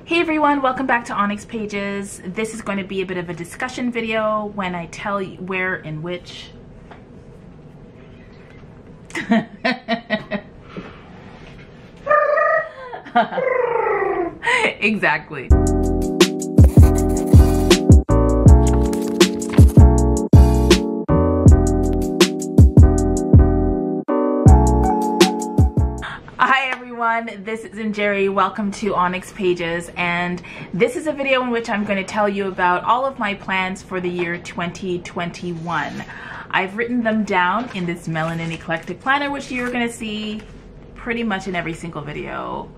Hey everyone, welcome back to ONYX Pages. This is going to be a bit of a discussion video when I tell you where and which. Exactly. Hi everyone, this is Jerry. Welcome to ONYX Pages, and this is a video in which I'm going to tell you about all of my plans for the year 2021. I've written them down in this Melanin Eclectic Planner, which you're going to see pretty much in every single video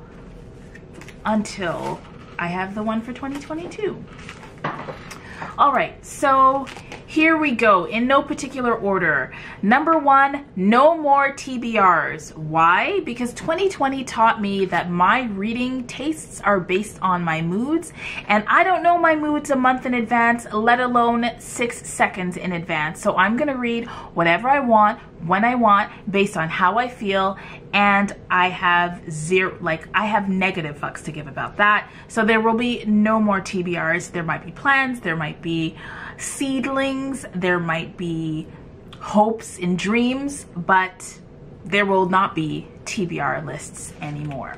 until I have the one for 2022. Alright, so here we go, in no particular order. Number one, no more TBRs. Why? Because 2020 taught me that my reading tastes are based on my moods, and I don't know my moods a month in advance, let alone 6 seconds in advance. So I'm gonna read whatever I want, when I want, based on how I feel, and I have negative fucks to give about that. So there will be no more TBRs. There might be plans, there might be seedlings, there might be hopes and dreams, but there will not be TBR lists anymore.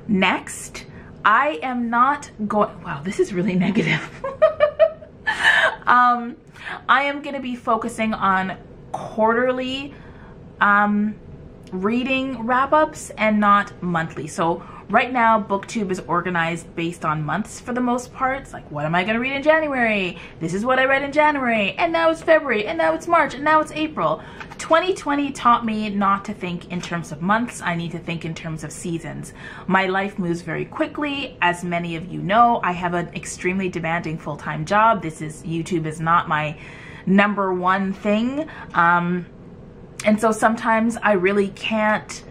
Next, I am not going, wow, this is really negative. I am going to be focusing on quarterly reading wrap-ups and not monthly. So right now, Booktube is organized based on months for the most part. It's like, what am I going to read in January? This is what I read in January, and now it's February, and now it's March, and now it's April. 2020 taught me not to think in terms of months. I need to think in terms of seasons. My life moves very quickly. As many of you know, I have an extremely demanding full-time job. YouTube is not my number one thing. And so sometimes I really can't,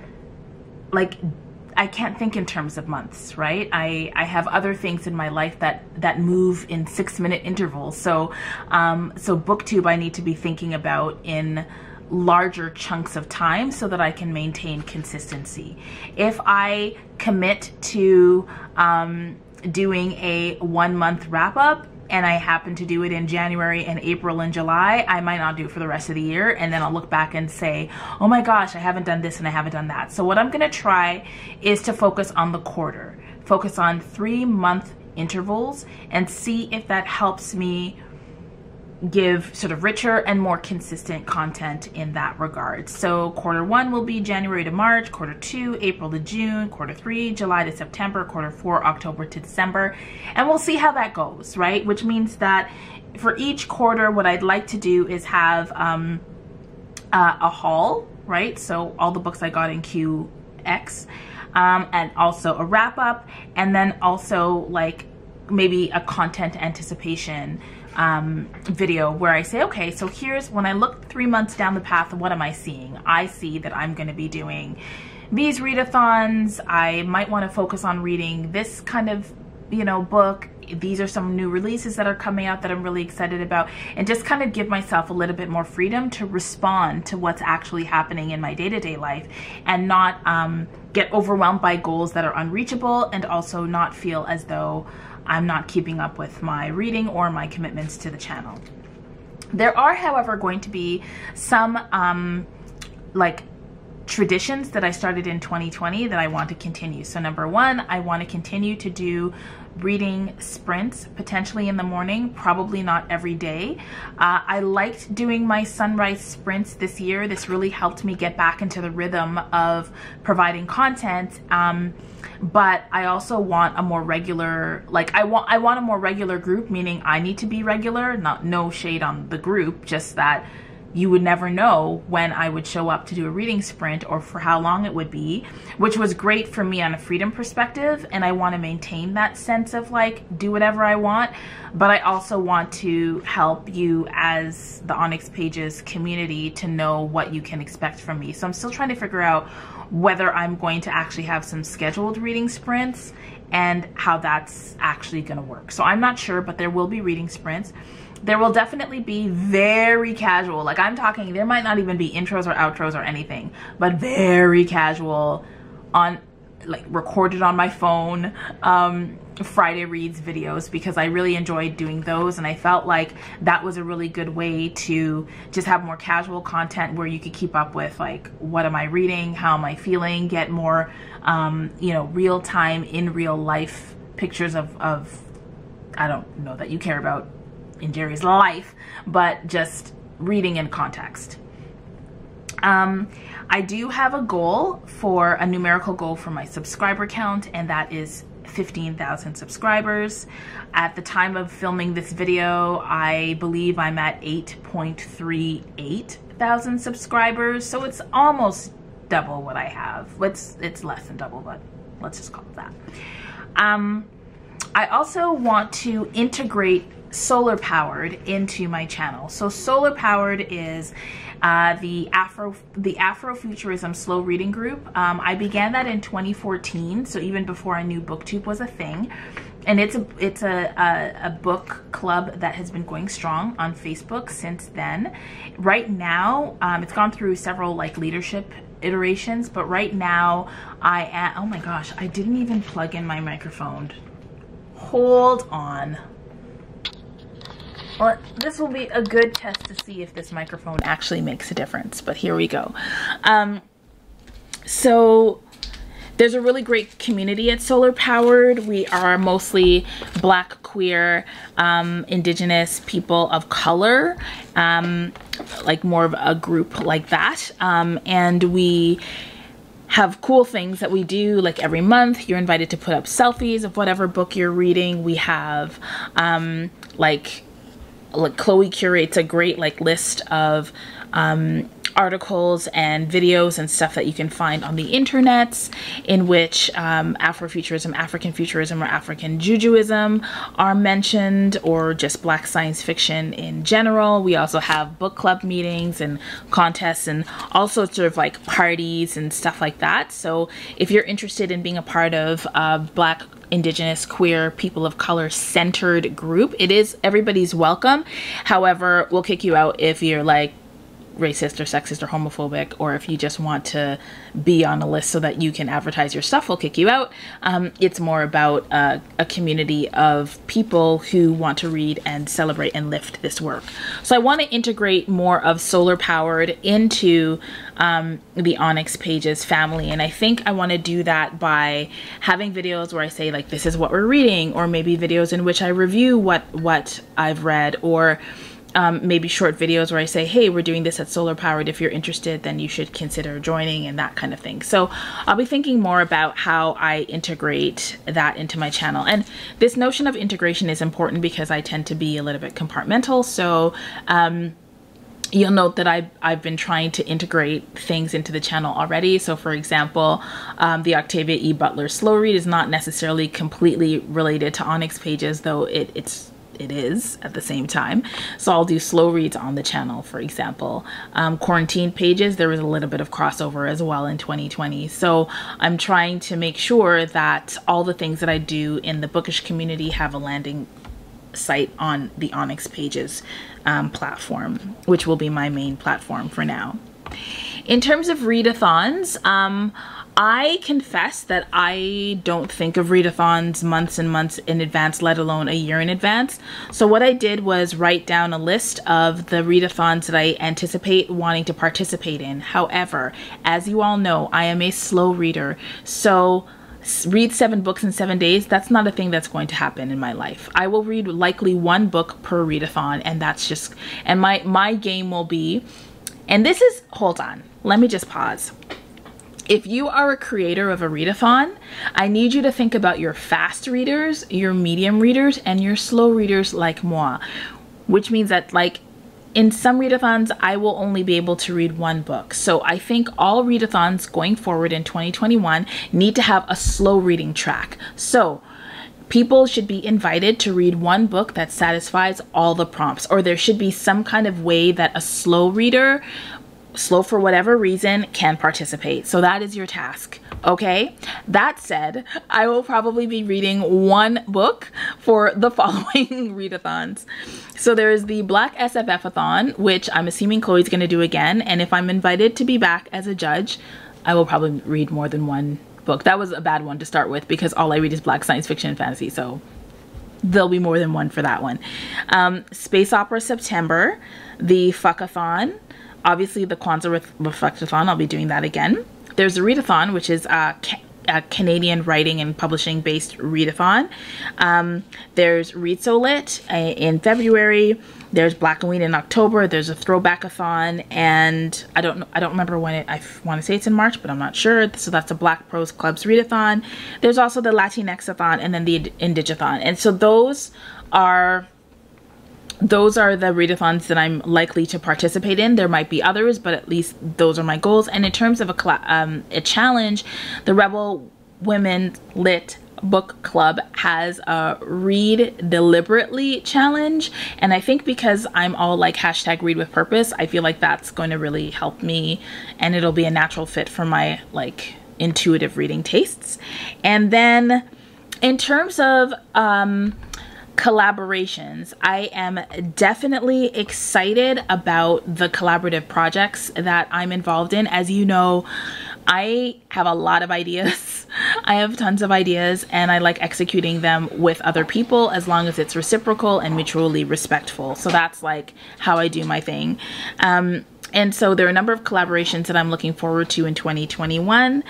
I can't think in terms of months, right? I have other things in my life that move in 6-minute intervals. So Booktube I need to be thinking about in larger chunks of time so that I can maintain consistency. If I commit to doing a 1-month wrap-up, and I happen to do it in January and April and July, I might not do it for the rest of the year, and then I'll look back and say, oh my gosh, I haven't done this and I haven't done that. So what I'm gonna try is to focus on the quarter, focus on 3-month intervals, and see if that helps me give sort of richer and more consistent content in that regard. So quarter 1 will be January to March, quarter 2, April to June, quarter 3, July to September, quarter 4, October to December, and we'll see how that goes, right? Which means that for each quarter, what I'd like to do is have a haul, right? So all the books I got in QX, and also a wrap up, and then also like maybe a content anticipation video where I say, okay, so here's when I look 3 months down the path, what am I seeing? I see that I'm going to be doing these readathons. I might want to focus on reading this kind of, book. These are some new releases that are coming out that I'm really excited about, and just kind of give myself a little bit more freedom to respond to what's actually happening in my day-to-day life, and not get overwhelmed by goals that are unreachable, and also not feel as though I'm not keeping up with my reading or my commitments to the channel. There are, however, going to be some traditions that I started in 2020 that I want to continue. So number one, I want to continue to do reading sprints, potentially in the morning, probably not every day. I liked doing my sunrise sprints this year. This really helped me get back into the rhythm of providing content. But I also want a more regular, I want a more regular group, meaning I need to be regular, no shade on the group, just that you would never know when I would show up to do a reading sprint or for how long it would be, which was great for me on a freedom perspective. And I want to maintain that sense of do whatever I want, but I also want to help you as the ONYX Pages community to know what you can expect from me. So I'm still trying to figure out whether I'm going to actually have some scheduled reading sprints and how that's actually going to work. So I'm not sure, but there will be reading sprints. There will definitely be very casual, I'm talking, there might not even be intros or outros or anything, but very casual on like recorded on my phone Friday Reads videos, because I really enjoyed doing those, and I felt like that was a really good way to just have more casual content where you could keep up with like, what am I reading, how am I feeling, get more you know, real time, in real life pictures of I don't know that you care about in Jerry's life, but just reading in context. I do have a goal, for a numerical goal for my subscriber count, and that is 15,000 subscribers. At the time of filming this video, I believe I'm at 8.38 thousand subscribers, so it's almost double what I have. It's less than double, but let's just call it that. I also want to integrate SOULar Powered into my channel. So SOULar Powered is the Afrofuturism slow reading group. I began that in 2014, so even before I knew Booktube was a thing. And it's a book club that has been going strong on Facebook since then. Right now, it's gone through several like leadership iterations, but right now I am, oh my gosh, I didn't even plug in my microphone. Hold on. Well, this will be a good test to see if this microphone actually makes a difference, but here we go. So there's a really great community at SOULar Powered. We are mostly Black, queer, Indigenous people of color, like more of a group like that. And we have cool things that we do, like every month you're invited to put up selfies of whatever book you're reading. We have like Chloe curates a great like list of articles and videos and stuff that you can find on the internets, in which Afrofuturism, African futurism, or African Jujuism are mentioned, or just Black science fiction in general. We also have book club meetings and contests and all sorts of like parties and stuff like that. So if you're interested in being a part of Black, Indigenous, queer, people of color centered group, it is everybody's welcome. However, we'll kick you out if you're like racist or sexist or homophobic, or if you just want to be on a list so that you can advertise your stuff, we'll kick you out. It's more about a community of people who want to read and celebrate and lift this work. So I want to integrate more of SOULar Powered into the ONYX Pages family, and I think I want to do that by having videos where I say like, this is what we're reading, or maybe videos in which I review what I've read, or maybe short videos where I say, hey, we're doing this at SOULar Powered. If you're interested, then you should consider joining, and that kind of thing. So I'll be thinking more about how I integrate that into my channel. And this notion of integration is important because I tend to be a little bit compartmental. So you'll note that I've been trying to integrate things into the channel already. So for example, the Octavia E. Butler slow read is not necessarily completely related to ONYX Pages, though it is at the same time. So I'll do slow reads on the channel, for example. Quarantine Pages, there was a little bit of crossover as well in 2020. So I'm trying to make sure that all the things that I do in the bookish community have a landing site on the ONYX Pages platform, which will be my main platform for now. In terms of readathons, I confess that I don't think of readathons months and months in advance, let alone a year in advance. So what I did was write down a list of the readathons that I anticipate wanting to participate in. However, as you all know, I am a slow reader. So read 7 books in 7 days, that's not a thing that's going to happen in my life. I will read likely 1 book per readathon, and that's just, and my game will be, and this is, hold on, let me just pause. If you are a creator of a readathon, I need you to think about your fast readers, your medium readers, and your slow readers like moi, which means that like in some readathons, I will only be able to read 1 book. So I think all readathons going forward in 2021 need to have a slow reading track. So people should be invited to read 1 book that satisfies all the prompts, or there should be some kind of way that a slow reader, slow for whatever reason, can participate. So that is your task. Okay, that said, I will probably be reading 1 book for the following readathons. So there's the Black SFF-a-thon, which I'm assuming Chloe's going to do again, and if I'm invited to be back as a judge, I will probably read more than 1 book. That was a bad one to start with because all I read is Black science fiction and fantasy, so there'll be more than one for that one. Space Opera September, the Fuckathon, obviously the Kwanzaa Reflectathon, I'll be doing that again. There's a Readathon, which is a Canadian writing and publishing based readathon. There's Read So Lit in February. There's Black and Weed in October. There's a Throwback-a-thon, and I don't remember when it, I want to say it's in March, but I'm not sure. So that's a Black Prose Club's readathon. There's also the Latinx-a-thon and then the Indigathon. And so those are the readathons that I'm likely to participate in. There might be others, but at least those are my goals. And in terms of a challenge, the Rebel Women Lit Book Club has a Read Deliberately challenge. And I think because I'm all like hashtag read with purpose, I feel like that's going to really help me, and it'll be a natural fit for my like intuitive reading tastes. And then in terms of collaborations, I am definitely excited about the collaborative projects that I'm involved in. As you know, I have a lot of ideas. I have tons of ideas, and I like executing them with other people as long as it's reciprocal and mutually respectful. So that's like how I do my thing. And so there are a number of collaborations that I'm looking forward to in 2021.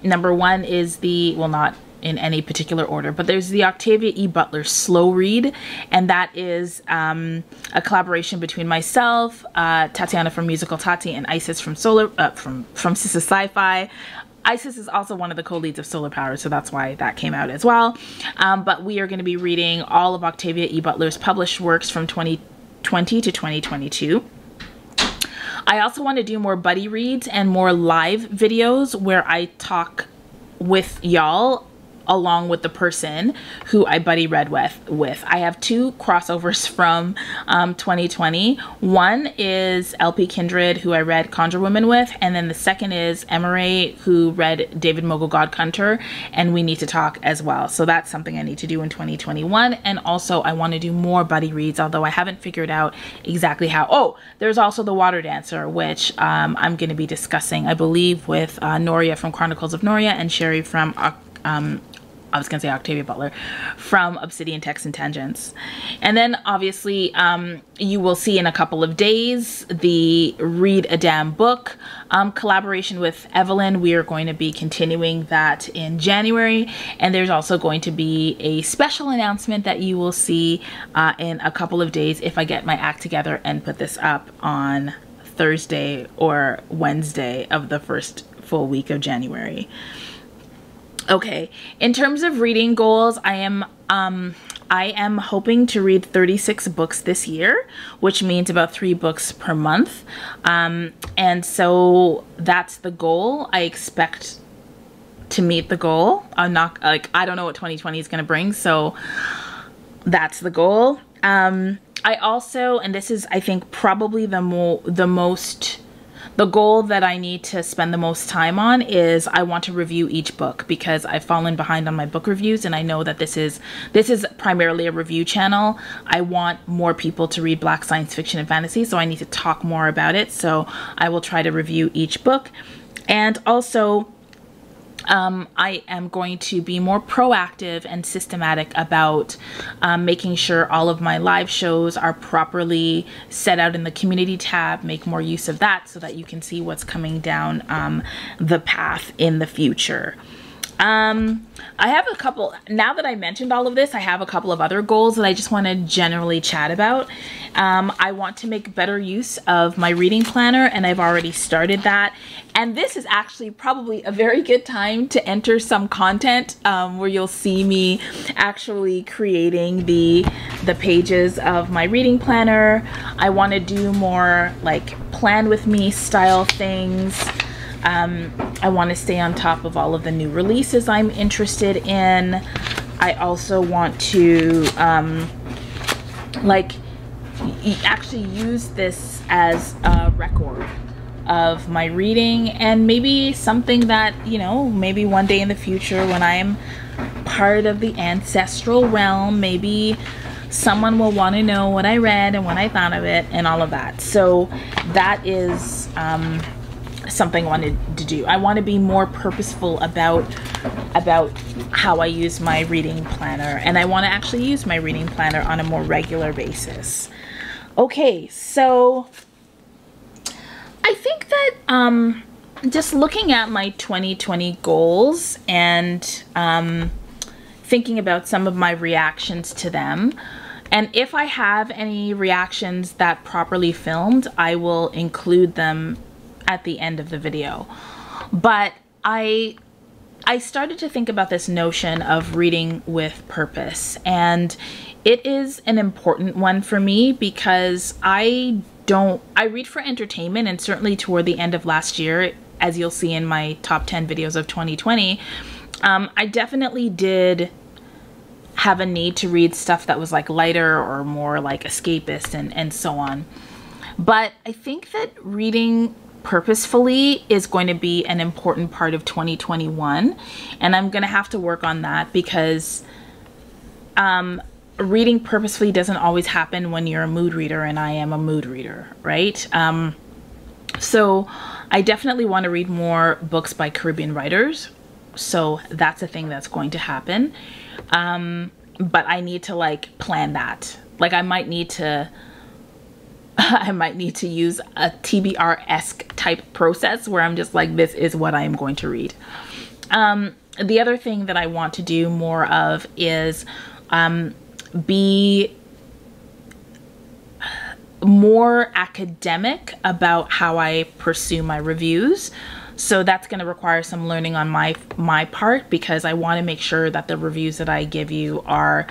Number one is the, well, not in any particular order, but there's the Octavia E. Butler Slow Read, and that is a collaboration between myself, Tatiana from Musical Tati, and Isis from SOULar, from SistahSciFi. Isis is also one of the co-leads of Solar Power, so that's why that came out as well. But we are going to be reading all of Octavia E. Butler's published works from 2020 to 2022. I also want to do more buddy reads and more live videos where I talk with y'all along with the person who I buddy read with. I have two crossovers from 2020. One is LP Kindred, who I read Conjure Women with, and then the second is Emery, who read David Mogul Godcunter, and we need to talk as well. So that's something I need to do in 2021. And also I want to do more buddy reads, although I haven't figured out exactly how. Oh, there's also The Water Dancer, which I'm going to be discussing, I believe, with Noria from Chronicles of Noria and Sherry from I was going to say Octavia Butler from Obsidian Texts and Tangents. And then obviously you will see in a couple of days the Read a Damn Book collaboration with Evelyn. We are going to be continuing that in January, and there's also going to be a special announcement that you will see in a couple of days if I get my act together and put this up on Thursday or Wednesday of the first full week of January. Okay, in terms of reading goals, I am hoping to read 36 books this year, which means about 3 books per month. And so that's the goal. I expect to meet the goal. I'm not, like, I don't know what 2020 is going to bring, so that's the goal. I also, and this is, I think, probably the goal that I need to spend the most time on is I want to review each book, because I've fallen behind on my book reviews, and I know that this is primarily a review channel. I want more people to read Black science fiction and fantasy, so I need to talk more about it. So I will try to review each book. And also I am going to be more proactive and systematic about making sure all of my live shows are properly set out in the community tab, make more use of that so that you can see what's coming down the path in the future. I have a couple, now that I mentioned all of this, I have a couple of other goals that I just want to generally chat about. I want to make better use of my reading planner, and I've already started that. And this is actually probably a very good time to enter some content where you'll see me actually creating the pages of my reading planner. I want to do more like plan with me style things. I want to stay on top of all of the new releases I'm interested in. I also want to actually use this as a record of my reading, and maybe something that, you know, maybe one day in the future when I am part of the ancestral realm, maybe someone will want to know what I read and what I thought of it and all of that. So that is something I wanted to do. I want to be more purposeful about how I use my reading planner, and I want to actually use my reading planner on a more regular basis. Okay, so I think that just looking at my 2020 goals and thinking about some of my reactions to them, and if I have any reactions that properly filmed, I will include them at the end of the video. But I started to think about this notion of reading with purpose, and it is an important one for me because I read for entertainment, and certainly toward the end of last year, as you'll see in my top 10 videos of 2020, I definitely did have a need to read stuff that was like lighter or more like escapist and so on. But I think that reading purposefully is going to be an important part of 2021, and I'm going to have to work on that because reading purposefully doesn't always happen when you're a mood reader, and I am a mood reader, right? So I definitely want to read more books by Caribbean writers, so that's a thing that's going to happen. But I need to like plan that. Like I might need to use a TBR-esque type process where I'm just like, this is what I am going to read. The other thing that I want to do more of is be more academic about how I pursue my reviews. So that's going to require some learning on my part, because I want to make sure that the reviews that I give you are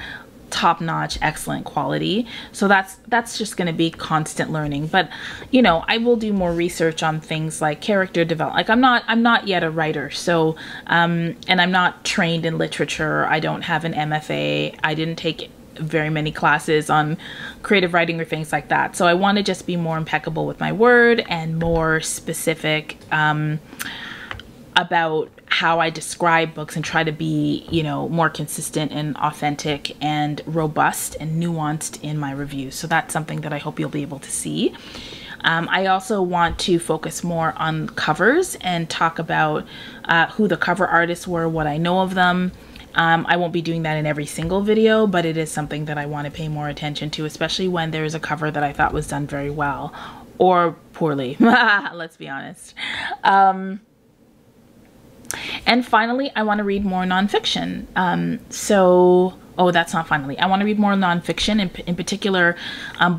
top-notch, excellent quality. So that's just going to be constant learning. But you know, I will do more research on things like character development. Like I'm not yet a writer, so and I'm not trained in literature. I don't have an MFA. I didn't take very many classes on creative writing or things like that. So I want to just be more impeccable with my word and more specific about how I describe books, and try to be, you know, more consistent and authentic and robust and nuanced in my reviews. So that's something that I hope you'll be able to see. I also want to focus more on covers and talk about who the cover artists were, what I know of them. I won't be doing that in every single video, but it is something that I want to pay more attention to, especially when there's a cover that I thought was done very well or poorly. Let's be honest. And finally, I want to read more nonfiction. Oh, that's not finally. I want to read more nonfiction, in particular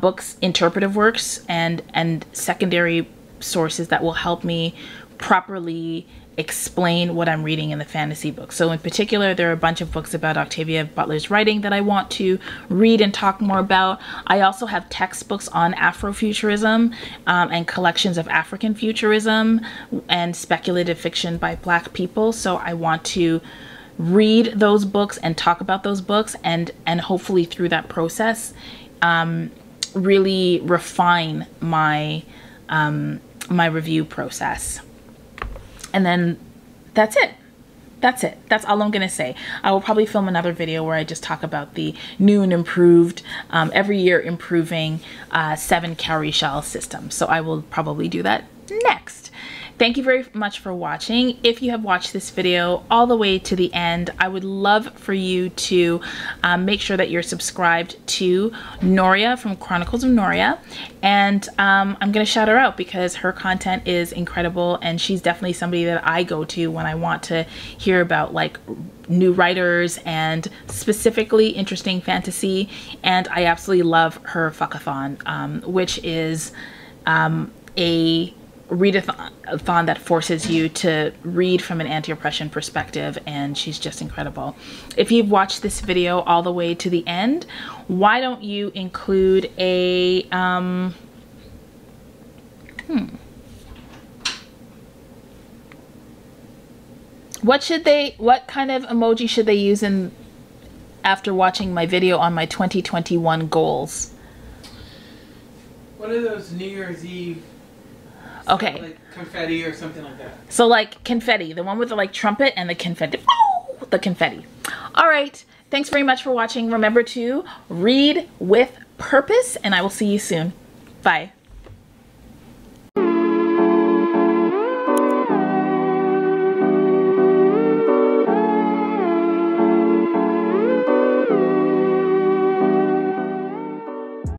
books, interpretive works, and secondary sources that will help me properly explain what I'm reading in the fantasy book. So in particular, there are a bunch of books about Octavia Butler's writing that I want to read and talk more about. I also have textbooks on Afrofuturism and collections of African futurism and speculative fiction by Black people. So I want to read those books and talk about those books, and hopefully through that process really refine my my review process. And then that's it. That's it. That's all I'm going to say. I will probably film another video where I just talk about the new and improved, every year improving 7 cowrie shell system. So I will probably do that next. Thank you very much for watching. If you have watched this video all the way to the end, I would love for you to make sure that you're subscribed to Noria from Chronicles of Noria. And I'm going to shout her out because her content is incredible, and she's definitely somebody that I go to when I want to hear about like new writers and specifically interesting fantasy. And I absolutely love her Fuckathon, which is a readathon that forces you to read from an anti-oppression perspective, and she's just incredible. If you've watched this video all the way to the end, why don't you include a what kind of emoji should they use in after watching my video on my 2021 goals? What are those New Year's Eve? Okay. Like confetti or something like that. So like confetti, the one with the like trumpet and the confetti. Oh, the confetti. All right. Thanks very much for watching. Remember to read with purpose, and I will see you soon. Bye.